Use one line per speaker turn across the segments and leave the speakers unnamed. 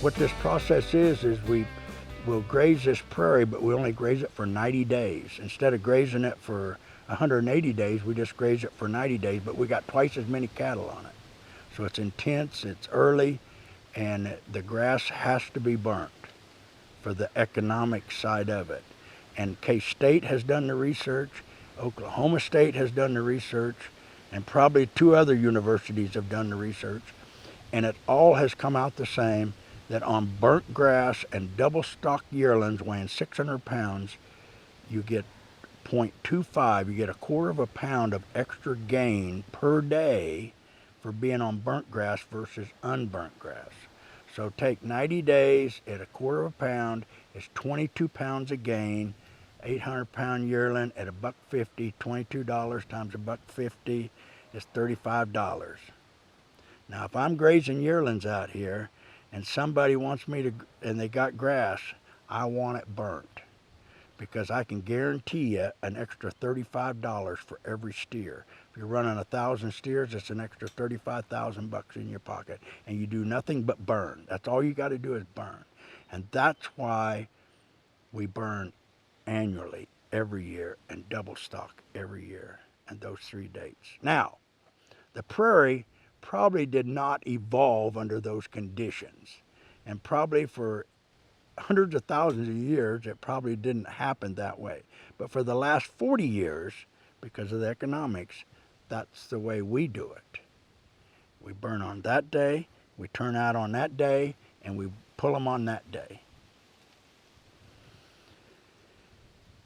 what this process is we'll graze this prairie, but we only graze it for 90 days. Instead of grazing it for 180 days, we just graze it for 90 days, but we got twice as many cattle on it. So it's intense, it's early, and the grass has to be burnt for the economic side of it. And K-State has done the research, Oklahoma State has done the research, and probably 2 other universities have done the research, and it all has come out the same, that on burnt grass and double stock yearlings weighing 600 pounds, you get 0.25, you get a quarter of a pound of extra gain per day for being on burnt grass versus unburnt grass. So take 90 days at a quarter of a pound, it's 22 pounds of gain. 800-pound yearling at $1.50, $22 times $1.50 is $35. Now, if I'm grazing yearlings out here and somebody wants me to, and they got grass, I want it burnt, because I can guarantee you an extra $35 for every steer. If you're running 1,000 steers, it's an extra $35,000 in your pocket, and you do nothing but burn. That's all you got to do is burn, and that's why we burn annually every year and double stock every year, and those 3 dates. Now, the prairie probably did not evolve under those conditions, and probably for hundreds of thousands of years it probably didn't happen that way. But for the last 40 years, because of the economics, that's the way we do it. We burn on that day, we turn out on that day, and we pull them on that day.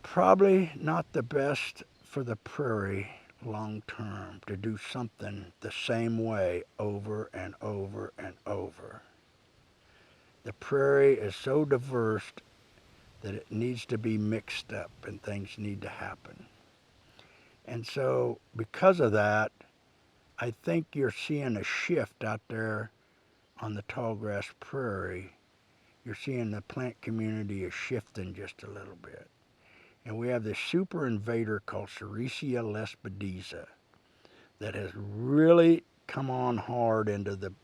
Probably not the best for the prairie long term to do something the same way over and over and over. The prairie is so diverse that it needs to be mixed up and things need to happen. And so because of that, I think you're seeing a shift out there on the tallgrass prairie. You're seeing the plant community is shifting just a little bit. And we have this super invader called Sericea lespedeza that has really come on hard into the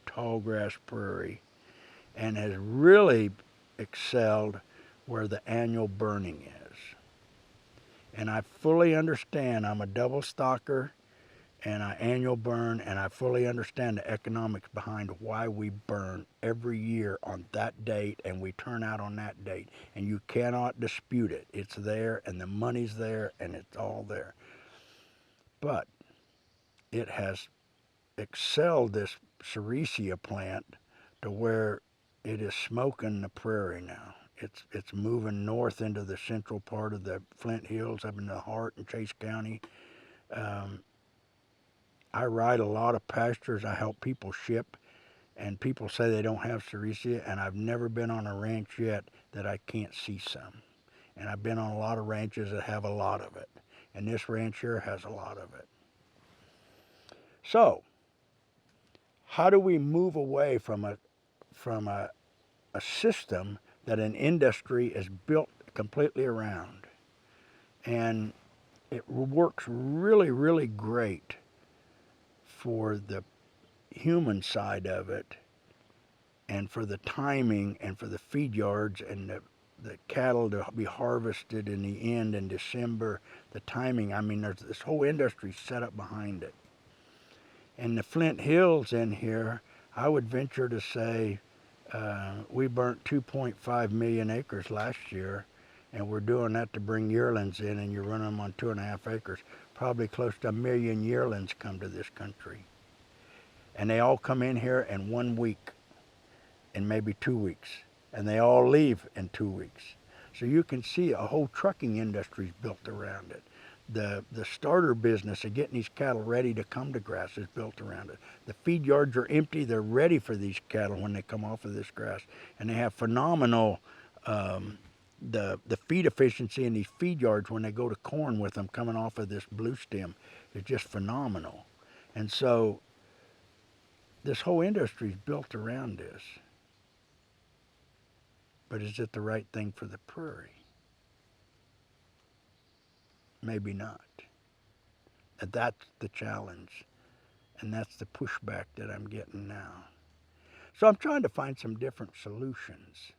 tallgrass prairie and has really excelled where the annual burning is. And I fully understand, I'm a double stocker and I annual burn, and I fully understand the economics behind why we burn every year on that date and we turn out on that date. And you cannot dispute it. It's there and the money's there and it's all there. But it has excelled this Sericea plant to where it is smoking the prairie now. It's moving north into the central part of the Flint Hills, up in the Hart and Chase County. I ride a lot of pastures. I help people ship, and people say they don't have Sericea, and I've never been on a ranch yet that I can't see some. And I've been on a lot of ranches that have a lot of it, and this ranch here has a lot of it. So, how do we move away from a system that an industry is built completely around? And it works really, really great for the human side of it, and for the timing, and for the feed yards, and the cattle to be harvested in the end in December. The timing, I mean, there's this whole industry set up behind it. And the Flint Hills in here, I would venture to say we burnt 2.5 million acres last year, and we're doing that to bring yearlings in, and you're running them on 2.5 acres. Probably close to 1 million yearlings come to this country. And they all come in here in 1 week, in maybe 2 weeks, and they all leave in 2 weeks. So you can see a whole trucking industry is built around it. The starter business of getting these cattle ready to come to grass is built around it. The feed yards are empty. They're ready for these cattle when they come off of this grass, and they have phenomenal the feed efficiency in these feed yards when they go to corn with them coming off of this blue stem is just phenomenal. And so this whole industry is built around this. But is it the right thing for the prairie? Maybe not. And that's the challenge. And that's the pushback that I'm getting now. So I'm trying to find some different solutions.